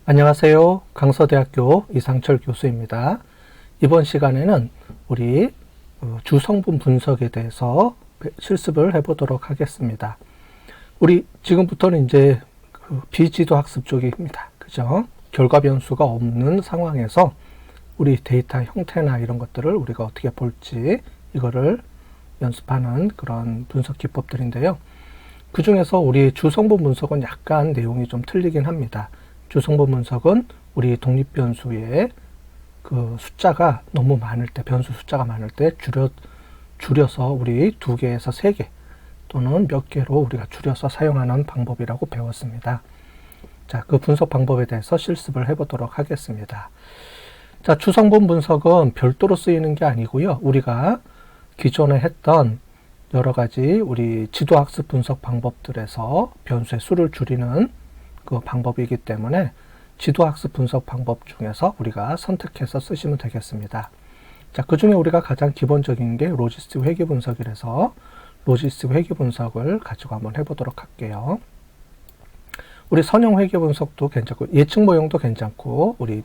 안녕하세요. 강서대학교 이상철 교수입니다. 이번 시간에는 우리 주성분 분석에 대해서 실습을 해보도록 하겠습니다. 우리 지금부터는 이제 비지도 학습 쪽입니다. 그죠? 결과 변수가 없는 상황에서 우리 데이터 형태나 이런 것들을 우리가 어떻게 볼지 이거를 연습하는 그런 분석 기법들인데요. 그 중에서 우리 주성분 분석은 약간 내용이 좀 틀리긴 합니다. 주성분 분석은 우리 독립변수의 그 숫자가 너무 많을 때, 변수 숫자가 많을 때 줄여서 우리 2개에서 3개 또는 몇 개로 우리가 줄여서 사용하는 방법이라고 배웠습니다. 자, 그 분석 방법에 대해서 실습을 해보도록 하겠습니다. 자, 주성분 분석은 별도로 쓰이는 게 아니고요. 우리가 기존에 했던 여러 가지 우리 지도학습 분석 방법들에서 변수의 수를 줄이는 그 방법이기 때문에 지도학습 분석 방법 중에서 우리가 선택해서 쓰시면 되겠습니다. 자, 그 중에 우리가 가장 기본적인 게 로지스틱 회귀 분석이라서 로지스틱 회귀 분석을 가지고 한번 해보도록 할게요. 우리 선형 회귀 분석도 괜찮고 예측 모형도 괜찮고 우리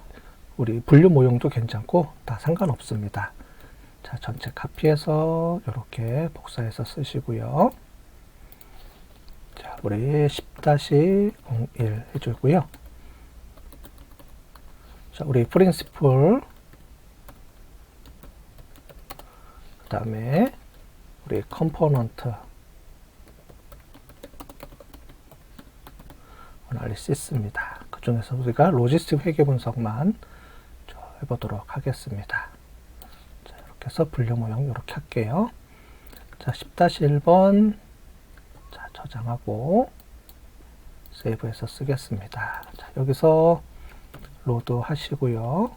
분류 모형도 괜찮고 다 상관없습니다. 자, 전체 카피해서 이렇게 복사해서 쓰시고요. 자, 우리 10-01 해주고요. 자, 우리 프린시플, 그 다음에 우리 컴포넌트 어널리시스입니다. 그 중에서 우리가 로지스틱 회귀 분석만 해보도록 하겠습니다. 자, 이렇게 해서 분류 모형 이렇게 할게요. 자, 10-1번 자, 저장하고 세이브해서 쓰겠습니다. 자, 여기서 로드 하시고요.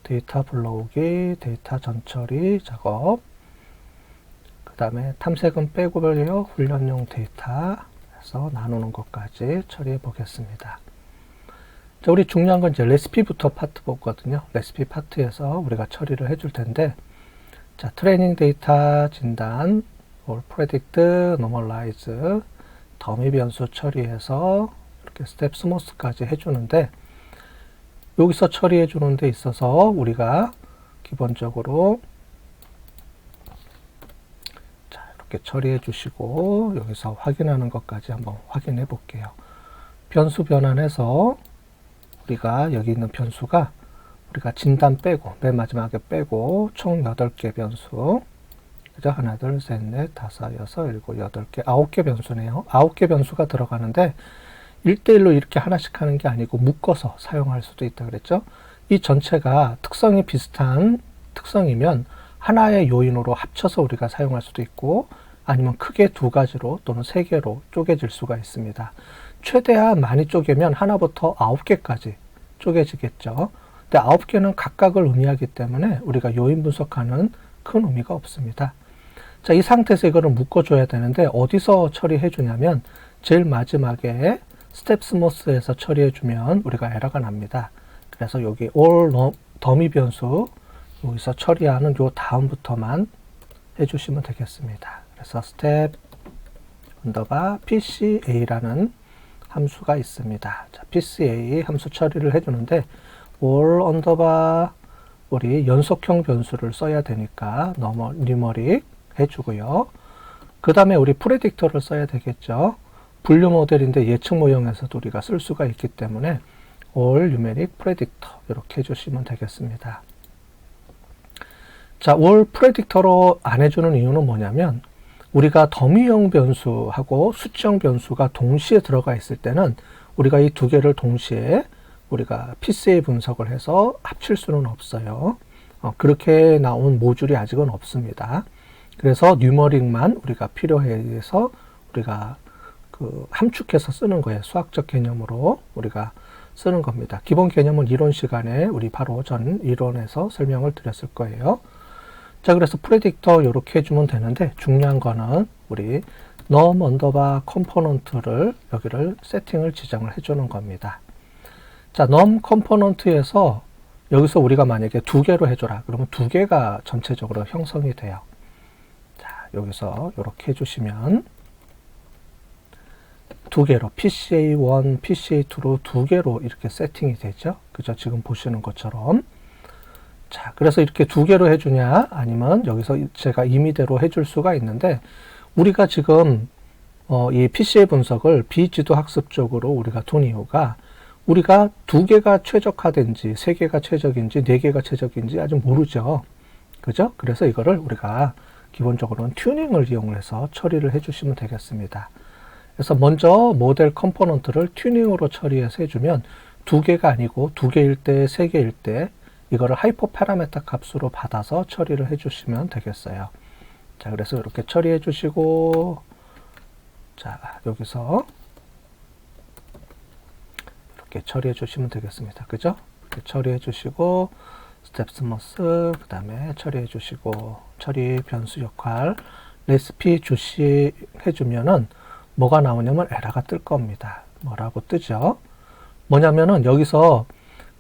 데이터 불러오기, 데이터 전처리 작업, 그 다음에 탐색은 빼고요. 훈련용 데이터 해서 나누는 것까지 처리해 보겠습니다. 자, 우리 중요한 건 이제 레시피부터 파트 보거든요. 레시피 파트에서 우리가 처리를 해줄 텐데, 자, 트레이닝 데이터 진단, 올 프레딕트, 노멀라이즈, 더미 변수 처리해서 이렇게 스텝 스모스까지 해주는데, 여기서 처리해 주는 데 있어서 우리가 기본적으로 자, 이렇게 처리해 주시고 여기서 확인하는 것까지 한번 확인해 볼게요. 변수 변환해서 우리가 여기 있는 변수가 우리가 진단 빼고 맨 마지막에 빼고 총 8개 변수, 그죠? 하나, 둘, 셋, 넷, 다섯, 여섯, 일곱, 8개, 9개 변수네요. 9개 변수가 들어가는데 1대1로 이렇게 하나씩 하는 게 아니고 묶어서 사용할 수도 있다 그랬죠. 이 전체가 특성이 비슷한 특성이면 하나의 요인으로 합쳐서 우리가 사용할 수도 있고 아니면 크게 2가지로 또는 3개로 쪼개질 수가 있습니다. 최대한 많이 쪼개면 하나부터 9개까지 쪼개지겠죠. 근데 9개는 각각을 의미하기 때문에 우리가 요인 분석하는 큰 의미가 없습니다. 자, 이 상태에서 이거를 묶어줘야 되는데 어디서 처리해 주냐면 제일 마지막에 스텝 스모스에서 처리해주면 우리가 에러가 납니다. 그래서 여기 all 더미 변수 여기서 처리하는 요 다음부터만 해주시면 되겠습니다. 그래서 스텝 언더바 PCA라는 함수가 있습니다. 자, PCA 함수 처리를 해주는데 all 언더바 우리 연속형 변수를 써야 되니까 뉴머릭 해주고요. 그 다음에 우리 프레딕터를 써야 되겠죠. 분류 모델인데 예측 모형에서도 우리가 쓸 수가 있기 때문에 all numeric predictor 이렇게 해주시면 되겠습니다. 자, all predictor로 안 해주는 이유는 뭐냐면 우리가 더미형 변수하고 수치형 변수가 동시에 들어가 있을 때는 우리가 이 2개를 동시에 우리가 PCA 분석을 해서 합칠 수는 없어요. 그렇게 나온 모듈이 아직은 없습니다. 그래서 뉴머릭만 우리가 필요해서 우리가 함축해서 쓰는 거예요. 수학적 개념으로 우리가 쓰는 겁니다. 기본 개념은 이론 시간에 우리 바로 전 이론에서 설명을 드렸을 거예요. 자, 그래서 프레딕터 이렇게 해주면 되는데 중요한 거는 우리 num 언더바 컴포넌트를 여기를 세팅을 지정을 해주는 겁니다. 자, num 컴포넌트에서 여기서 우리가 만약에 2개로 해줘라. 그러면 2개가 전체적으로 형성이 돼요. 자, 여기서 이렇게 해주시면 두 개로 PCA1, PCA2로 두 개로 이렇게 세팅이 되죠. 그죠? 지금 보시는 것처럼. 자, 그래서 이렇게 두 개로 해주냐, 아니면 여기서 제가 임의대로 해줄 수가 있는데, 우리가 지금 이 PCA 분석을 비지도 학습적으로 우리가 둔 이유가, 우리가 두 개가 최적화된지, 세 개가 최적인지, 네 개가 최적인지 아직 모르죠. 그죠? 그래서 이거를 우리가 기본적으로는 튜닝을 이용해서 처리를 해주시면 되겠습니다. 그래서 먼저 모델 컴포넌트를 튜닝으로 처리해서 해주면 두 개가 아니고 두 개일 때, 세 개일 때 이거를 하이퍼 파라메타 값으로 받아서 처리를 해주시면 되겠어요. 자, 그래서 이렇게 처리해 주시고, 자, 여기서 이렇게 처리해 주시면 되겠습니다. 그죠? 이렇게 처리해 주시고, 스텝 스머스, 그 다음에 처리해 주시고, 처리 변수 역할, 레시피 주시 해주면은 뭐가 나오냐면 에러가 뜰 겁니다. 뭐라고 뜨죠? 뭐냐면은 여기서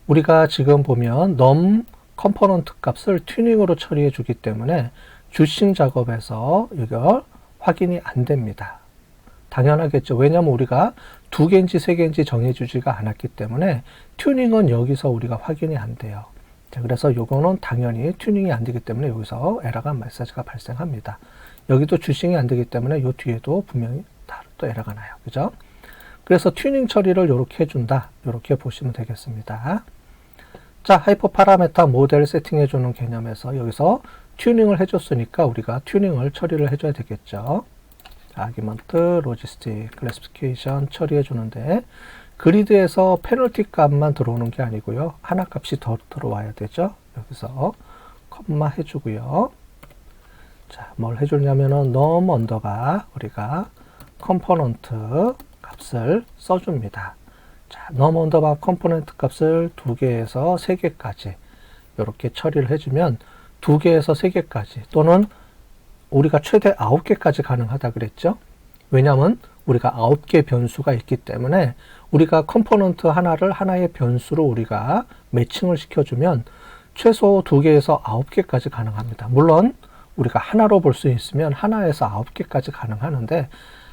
우리가 지금 보면 num 컴포넌트 값을 튜닝으로 처리해 주기 때문에 주싱 작업에서 이걸 확인이 안 됩니다. 당연하겠죠. 왜냐하면 우리가 두 개인지 세 개인지 정해주지가 않았기 때문에 튜닝은 여기서 우리가 확인이 안 돼요. 자, 그래서 요거는 당연히 튜닝이 안 되기 때문에 여기서 에러가 메시지가 발생합니다. 여기도 주싱이 안 되기 때문에 요 뒤에도 분명히 또 에러가 나요. 그죠? 그래서 튜닝 처리를 이렇게 해준다. 이렇게 보시면 되겠습니다. 자, 하이퍼 파라메타 모델 세팅해주는 개념에서 여기서 튜닝을 해줬으니까 우리가 튜닝을 처리를 해줘야 되겠죠. 아기먼트, 로지스틱, 클래시피케이션 처리해주는데 그리드에서 페널티 값만 들어오는 게 아니고요. 하나 값이 더 들어와야 되죠. 여기서 컴마 해주고요. 자, 뭘 해주냐면은 num 언더바 우리가 컴포넌트 값을 써줍니다. 자, num 언더바 컴포넌트 값을 2개에서 3개까지 이렇게 처리를 해주면 2개에서 3개까지 또는 우리가 최대 9개까지 가능하다 그랬죠. 왜냐하면 우리가 9개 변수가 있기 때문에 우리가 컴포넌트 하나를 하나의 변수로 우리가 매칭을 시켜주면 최소 2개에서 9개까지 가능합니다. 물론 우리가 하나로 볼 수 있으면 하나에서 9개까지 가능하는데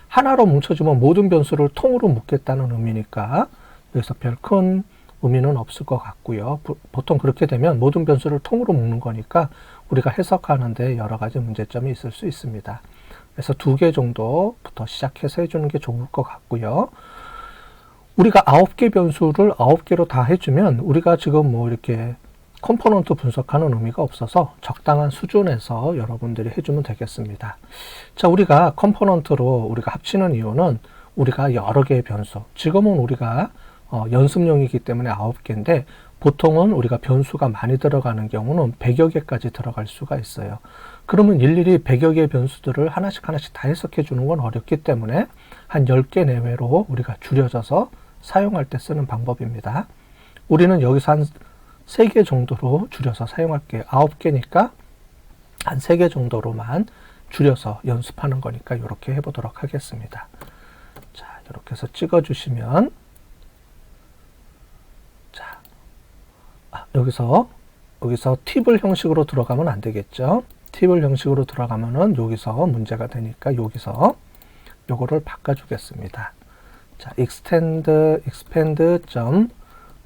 하나로 뭉쳐주면 모든 변수를 통으로 묶겠다는 의미니까 여기서 별 큰 의미는 없을 것 같고요. 보통 그렇게 되면 모든 변수를 통으로 묶는 거니까 우리가 해석하는데 여러 가지 문제점이 있을 수 있습니다. 그래서 2개 정도부터 시작해서 해주는 게 좋을 것 같고요. 우리가 9개 변수를 9개로 다 해주면 우리가 지금 뭐 이렇게 컴포넌트 분석하는 의미가 없어서 적당한 수준에서 여러분들이 해주면 되겠습니다. 자, 우리가 컴포넌트로 우리가 합치는 이유는 우리가 여러 개의 변수, 지금은 우리가 연습용이기 때문에 9개인데 보통은 우리가 변수가 많이 들어가는 경우는 100여 개까지 들어갈 수가 있어요. 그러면 일일이 100여 개의 변수들을 하나씩 다 해석해 주는 건 어렵기 때문에 한 10개 내외로 우리가 줄여져서 사용할 때 쓰는 방법입니다. 우리는 여기서 한 3개 정도로 줄여서 사용할게요. 9개니까 한 3개 정도로만 줄여서 연습하는 거니까 이렇게 해보도록 하겠습니다. 자, 이렇게 해서 찍어주시면 자, 여기서 팁을 형식으로 들어가면 안 되겠죠. 팁을 형식으로 들어가면은 여기서 문제가 되니까 여기서 요거를 바꿔주겠습니다. 자, expand 점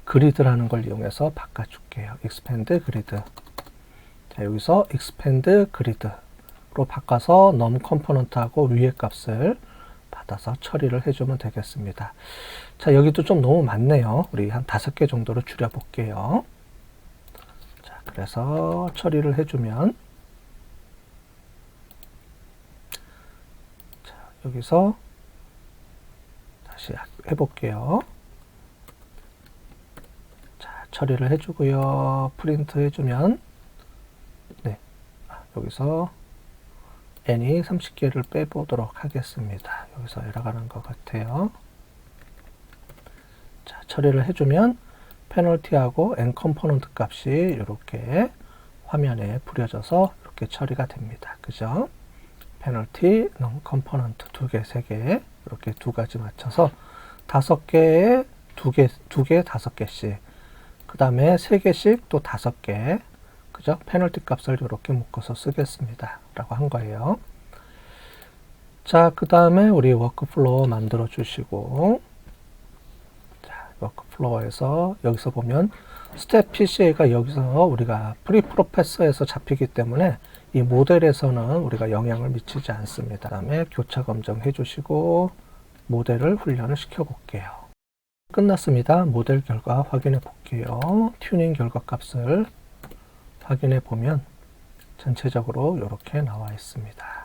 그리드라는 걸 이용해서 바꿔줄게요. expand 그리드. 자, 여기서 expand 그리드로 바꿔서 num 컴포넌트하고 위의 값을 받아서 처리를 해주면 되겠습니다. 자, 여기도 좀 너무 많네요. 우리 한 5개 정도로 줄여볼게요. 자, 그래서 처리를 해주면 자, 여기서 다시 해볼게요. 처리를 해주고요. 프린트 해주면 네, 여기서 n이 30개를 빼보도록 하겠습니다. 여기서 에러가 난 것 같아요. 자, 처리를 해주면 페널티하고 n 컴포넌트 값이 이렇게 화면에 부려져서 이렇게 처리가 됩니다. 그죠? 페널티, non 컴포넌트 2개, 3개 이렇게 2가지 맞춰서 5개에 2개, 5개씩 그 다음에 3개씩 또 5개, 그죠? 페널티 값을 이렇게 묶어서 쓰겠습니다. 라고 한 거예요. 자, 그 다음에 우리 워크플로우 만들어 주시고, 자, 워크플로우에서 여기서 보면 스텝 PCA가 여기서 우리가 프리프로페서에서 잡히기 때문에 이 모델에서는 우리가 영향을 미치지 않습니다. 그 다음에 교차 검증해 주시고 모델을 훈련을 시켜 볼게요. 끝났습니다. 모델 결과 확인해 볼게요. 튜닝 결과 값을 확인해 보면 전체적으로 이렇게 나와 있습니다.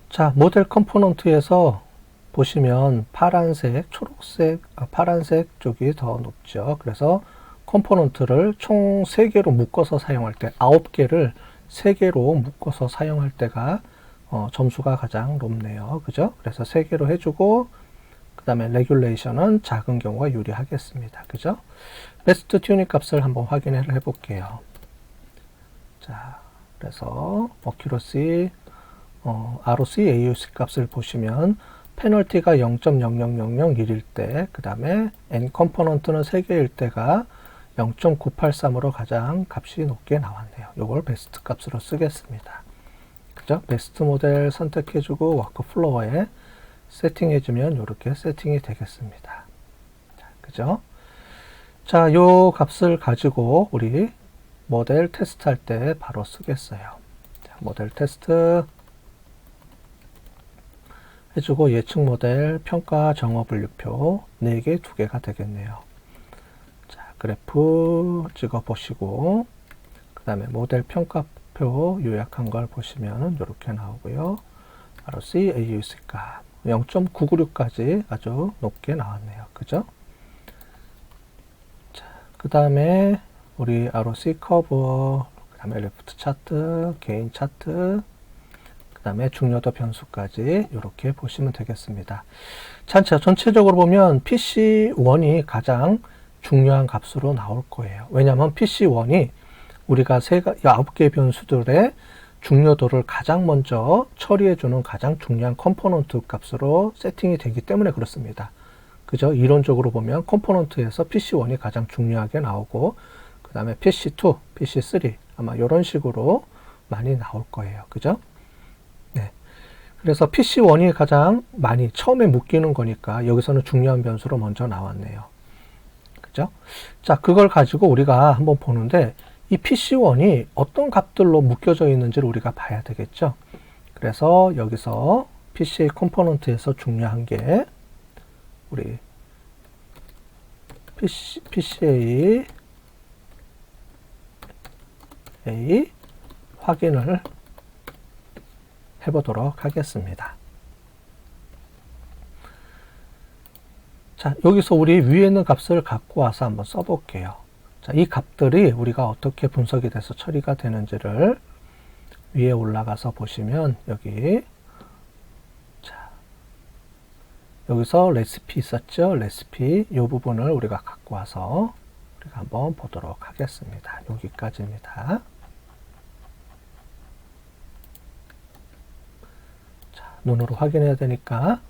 자, 모델 컴포넌트에서 보시면 파란색, 초록색, 파란색 쪽이 더 높죠. 그래서 컴포넌트를 총 3개로 묶어서 사용할 때, 9개를 3개로 묶어서 사용할 때가 점수가 가장 높네요. 그죠? 그래서 3개로 해주고, 그 다음에 레귤레이션은 작은 경우가 유리하겠습니다. 그죠? 베스트 튜닝 값을 한번 확인을 해 볼게요. 자, 그래서 어큐러시, ROC, AUC 값을 보시면 페널티가 0.00001일 때, 그 다음에 N 컴포넌트는 3개일 때가 0.983으로 가장 값이 높게 나왔네요. 이걸 베스트 값으로 쓰겠습니다. 그죠? 베스트 모델 선택해주고 워크플로어에 세팅해주면 이렇게 세팅이 되겠습니다. 자, 그죠? 자, 요 값을 가지고 우리 모델 테스트 할 때 바로 쓰겠어요. 자, 모델 테스트 해주고 예측 모델 평가 정어 분류표 4개, 2개가 되겠네요. 자, 그래프 찍어 보시고 그 다음에 모델 평가표 요약한 걸 보시면 이렇게 나오고요. ROC, AUC 값 0.996까지 아주 높게 나왔네요. 그죠? 자, 그 다음에 우리 ROC 커브, 그 다음에 레프트 차트, 게인 차트, 그 다음에 중요도 변수까지 이렇게 보시면 되겠습니다. 전체적으로 보면 PC1이 가장 중요한 값으로 나올 거예요. 왜냐하면 PC1이 우리가 9개 변수들의 중요도를 가장 먼저 처리해주는 가장 중요한 컴포넌트 값으로 세팅이 되기 때문에 그렇습니다. 그죠? 이론적으로 보면 컴포넌트에서 PC1이 가장 중요하게 나오고 그 다음에 PC2, PC3 아마 이런 식으로 많이 나올 거예요. 그죠? 네. 그래서 PC1이 가장 많이 처음에 묶이는 거니까 여기서는 중요한 변수로 먼저 나왔네요. 그죠? 자, 그걸 가지고 우리가 한번 보는데 이 PC1이 어떤 값들로 묶여져 있는지를 우리가 봐야 되겠죠. 그래서 여기서 PCA 컴포넌트에서 중요한 게 우리 PCA 확인을 해보도록 하겠습니다. 자, 여기서 우리 위에 있는 값을 갖고 와서 한번 써볼게요. 자, 이 값들이 우리가 어떻게 분석이 돼서 처리가 되는지를 위에 올라가서 보시면 여기 자, 여기서 레시피 있었죠? 레시피 이 부분을 우리가 갖고 와서 우리가 한번 보도록 하겠습니다. 여기까지입니다. 자, 눈으로 확인해야 되니까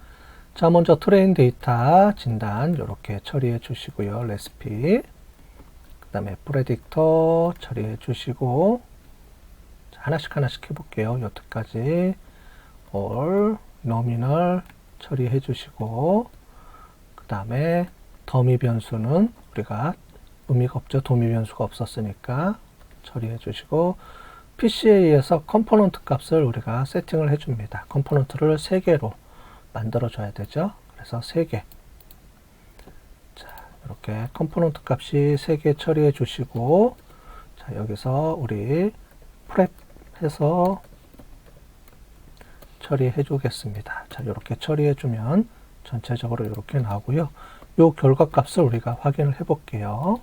자, 먼저 트레인 데이터 진단 이렇게 처리해 주시고요. 레시피 그 다음에 프레딕터 처리해 주시고 자, 하나씩 해볼게요. 여기까지 all, nominal 처리해 주시고 그 다음에 더미 변수는 우리가 의미가 없죠. 도미 변수가 없었으니까 처리해 주시고 PCA에서 컴포넌트 값을 우리가 세팅을 해줍니다. 컴포넌트를 3개로 만들어 줘야 되죠. 그래서 3개 자, 이렇게 컴포넌트 값이 3개 처리해 주시고 자, 여기서 우리 프랩 해서 처리해 주겠습니다. 자, 이렇게 처리해 주면 전체적으로 이렇게 나오고요. 요 결과 값을 우리가 확인을 해 볼게요.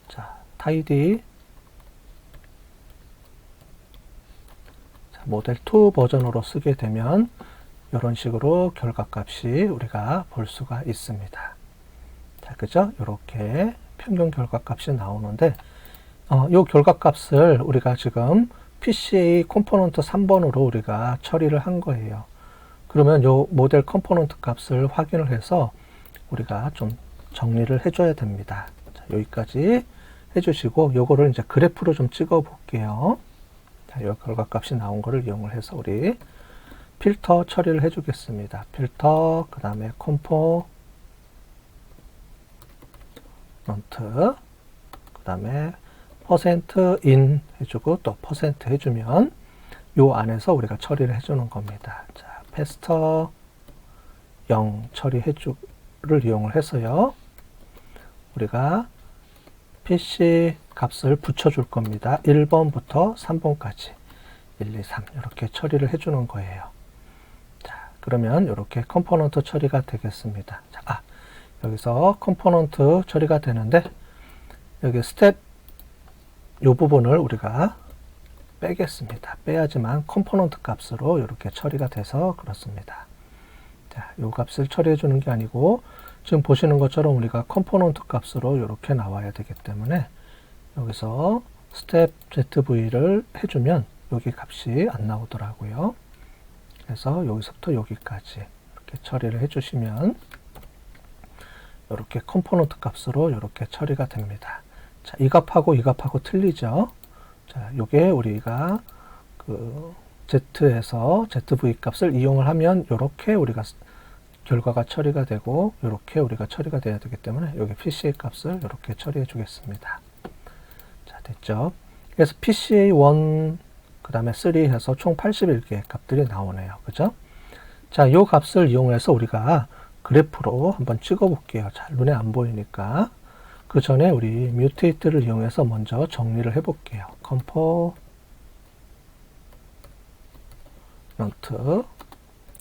자, tidy 자, 모델 2 버전으로 쓰게 되면 이런 식으로 결과 값이 우리가 볼 수가 있습니다. 자, 그죠? 이렇게 평균 결과 값이 나오는데 요 결과 값을 우리가 지금 PCA 컴포넌트 3번으로 우리가 처리를 한 거예요. 그러면 요 모델 컴포넌트 값을 확인을 해서 우리가 좀 정리를 해줘야 됩니다. 자, 여기까지 해주시고 요거를 이제 그래프로 좀 찍어 볼게요. 자, 이 결과값이 나온 거를 이용을 해서 우리 필터 처리를 해주겠습니다. 필터, 그 다음에 컴포넌트, 그 다음에 %in 해주고 또 % 해주면 요 안에서 우리가 처리를 해주는 겁니다. 자, 패스터 0 처리해주를 이용을 해서요. 우리가 PC 값을 붙여줄 겁니다. 1번부터 3번까지 1, 2, 3 이렇게 처리를 해주는 거예요. 자, 그러면 이렇게 컴포넌트 처리가 되겠습니다. 자, 여기서 컴포넌트 처리가 되는데 여기 스텝 이 부분을 우리가 빼겠습니다. 빼야지만 컴포넌트 값으로 이렇게 처리가 돼서 그렇습니다. 자, 이 값을 처리해 주는 게 아니고 지금 보시는 것처럼 우리가 컴포넌트 값으로 이렇게 나와야 되기 때문에 여기서 스텝 ZV를 해주면 여기 값이 안 나오더라고요. 그래서 여기서부터 여기까지 이렇게 처리를 해주시면 이렇게 컴포넌트 값으로 이렇게 처리가 됩니다. 자, 이 값하고 이 값하고 틀리죠. 자, 요게 우리가 그 Z에서 ZV 값을 이용을 하면 이렇게 우리가 결과가 처리가 되고 이렇게 우리가 처리가 돼야 되기 때문에 여기 PCA 값을 이렇게 처리해 주겠습니다. 자, 됐죠. 그래서 PCA1 그 다음에 3 해서 총 81개의 값들이 나오네요. 그죠? 자, 요 값을 이용해서 우리가 그래프로 한번 찍어 볼게요. 잘 눈에 안 보이니까. 그 전에 우리 뮤테이트를 이용해서 먼저 정리를 해 볼게요. 컴포넌트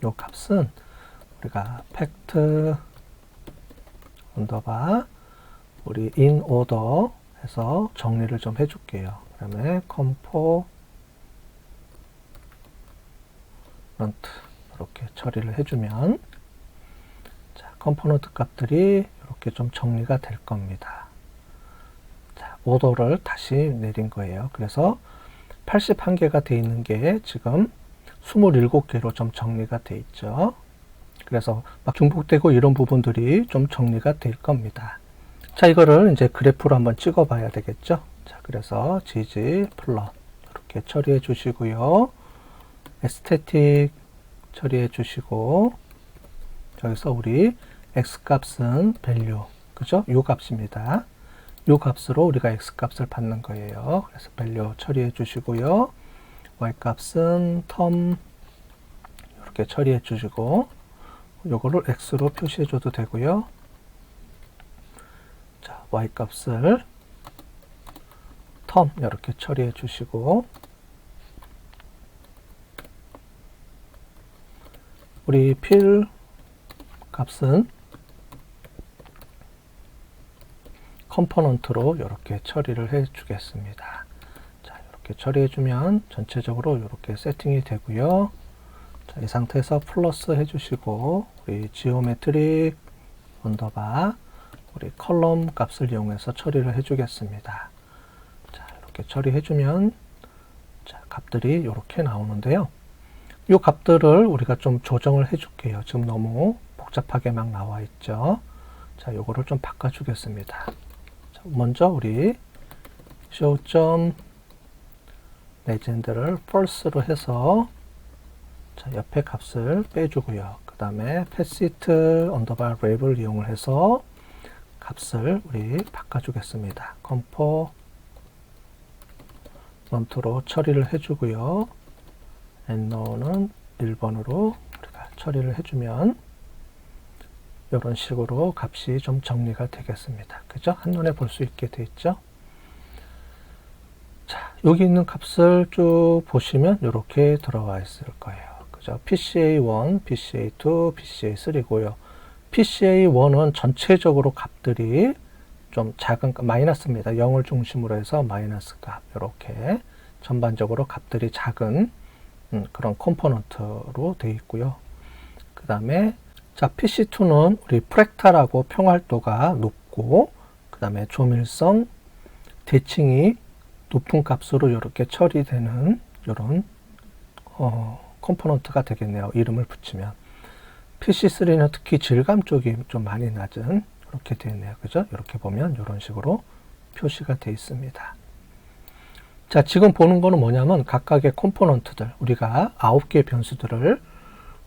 요 값은 우리가 팩트 언더바 우리 in order 해서 정리를 좀 해줄게요. 그 다음에 컴포넌트 이렇게 처리를 해주면 자, 컴포넌트 값들이 이렇게 좀 정리가 될 겁니다. 자, 오더를 다시 내린 거예요. 그래서 81개가 돼 있는 게 지금 27개로 좀 정리가 돼 있죠. 그래서 막 중복되고 이런 부분들이 좀 정리가 될 겁니다. 자, 이거를 이제 그래프로 한번 찍어 봐야 되겠죠. 자, 그래서 gg 플롯 이렇게 처리해 주시고요. 에스테틱 처리해 주시고 여기서 우리 x 값은 밸류 그죠? 요 값입니다. 요 값으로 우리가 x 값을 받는 거예요. 그래서 밸류 처리해 주시고요. y 값은 텀 이렇게 처리해 주시고 요거를 x로 표시해 줘도 되고요. 자, y 값을 텀 이렇게 처리해 주시고 우리 필 값은 컴포넌트로 이렇게 처리를 해 주겠습니다. 자, 이렇게 처리해 주면 전체적으로 이렇게 세팅이 되고요. 자, 이 상태에서 플러스 해 주시고 우리 지오메트릭 언더바 우리 컬럼 값을 이용해서 처리를 해 주겠습니다. 자, 이렇게 처리해 주면 자, 값들이 이렇게 나오는데요. 이 값들을 우리가 좀 조정을 해 줄게요. 지금 너무 복잡하게 막 나와 있죠. 자, 요거를 좀 바꿔 주겠습니다. 자, 먼저 우리 show.legend를 false로 해서 자, 옆에 값을 빼주고요. 그 다음에 passit 언더바 랩을 이용을 해서 값을 우리 바꿔주겠습니다. 컴포넌트로 처리를 해주고요. 엔너는 1번으로 우리가 처리를 해주면 이런 식으로 값이 좀 정리가 되겠습니다. 그죠? 한눈에 볼 수 있게 돼 있죠? 자, 여기 있는 값을 쭉 보시면 이렇게 들어와 있을 거예요. 그죠? PCA1, PCA2, PCA3고요. PCA1은 전체적으로 값들이 좀 작은 값, 마이너스입니다. 0을 중심으로 해서 마이너스 값, 이렇게 전반적으로 값들이 작은 그런 컴포넌트로 되어 있고요. 그 다음에 자, PC2는 우리 프랙탈하고 평활도가 높고 그 다음에 조밀성, 대칭이 높은 값으로 이렇게 처리되는 이런 컴포넌트가 되겠네요. 이름을 붙이면. PC3는 특히 질감 쪽이 좀 많이 낮은 이렇게 되어 있네요. 그죠? 이렇게 보면 이런 식으로 표시가 되어 있습니다. 자, 지금 보는 거는 뭐냐면 각각의 컴포넌트들, 우리가 9개의 변수들을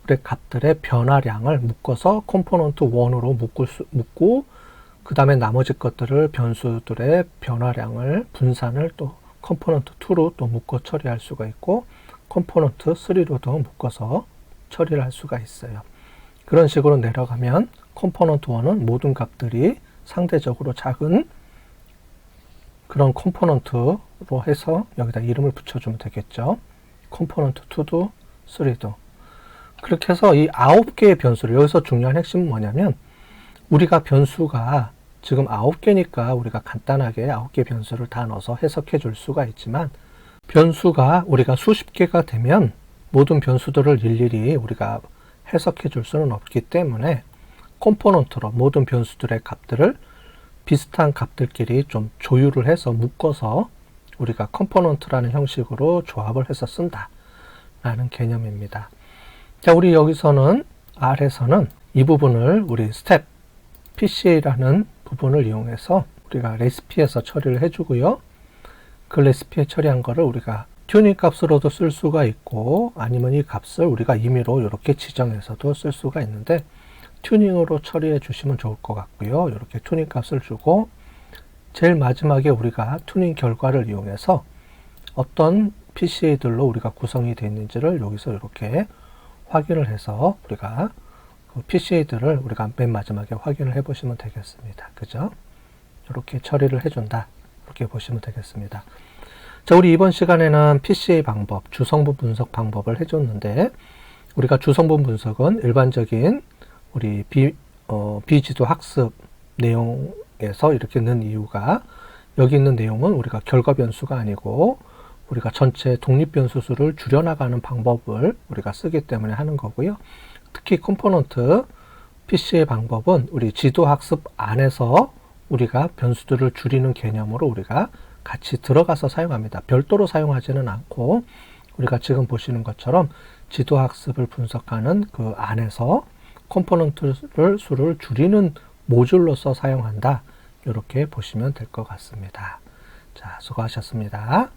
우리 값들의 변화량을 묶어서 컴포넌트 1으로 묶고 그 다음에 나머지 것들을 변수들의 변화량을 분산을 또 컴포넌트 2로 또 묶어 처리할 수가 있고 컴포넌트 3로도 묶어서 처리를 할 수가 있어요. 그런 식으로 내려가면 컴포넌트 1은 모든 값들이 상대적으로 작은 그런 컴포넌트로 해서 여기다 이름을 붙여주면 되겠죠. 컴포넌트 2도 3도. 그렇게 해서 이 9개의 변수를, 여기서 중요한 핵심은 뭐냐면 우리가 변수가 지금 9개니까 우리가 간단하게 9개 변수를 다 넣어서 해석해 줄 수가 있지만 변수가 우리가 수십 개가 되면 모든 변수들을 일일이 우리가 해석해 줄 수는 없기 때문에 컴포넌트로 모든 변수들의 값들을 비슷한 값들끼리 좀 조율을 해서 묶어서 우리가 컴포넌트라는 형식으로 조합을 해서 쓴다 라는 개념입니다. 자, 우리 여기서는 R에서는 이 부분을 우리 스텝 PCA라는 부분을 이용해서 우리가 레시피에서 처리를 해주고요. 그 레시피에 처리한 거를 우리가 튜닝 값으로도 쓸 수가 있고 아니면 이 값을 우리가 임의로 이렇게 지정해서도 쓸 수가 있는데 튜닝으로 처리해 주시면 좋을 것 같고요. 이렇게 튜닝 값을 주고 제일 마지막에 우리가 튜닝 결과를 이용해서 어떤 PCA들로 우리가 구성이 되어 있는지를 여기서 이렇게 확인을 해서 우리가 그 PCA들을 우리가 맨 마지막에 확인을 해 보시면 되겠습니다. 그죠? 이렇게 처리를 해준다. 이렇게 보시면 되겠습니다. 자, 우리 이번 시간에는 PCA 방법, 주성분 분석 방법을 해줬는데 우리가 주성분 분석은 일반적인 우리 비지도 학습 내용에서 이렇게 넣은 이유가 여기 있는 내용은 우리가 결과 변수가 아니고 우리가 전체 독립 변수 수를 줄여나가는 방법을 우리가 쓰기 때문에 하는 거고요. 특히 컴포넌트 PCA 방법은 우리 지도 학습 안에서 우리가 변수들을 줄이는 개념으로 우리가 같이 들어가서 사용합니다. 별도로 사용하지는 않고 우리가 지금 보시는 것처럼 지도 학습을 분석하는 그 안에서 컴포넌트 수를 줄이는 모듈로서 사용한다. 이렇게 보시면 될 것 같습니다. 자, 수고하셨습니다.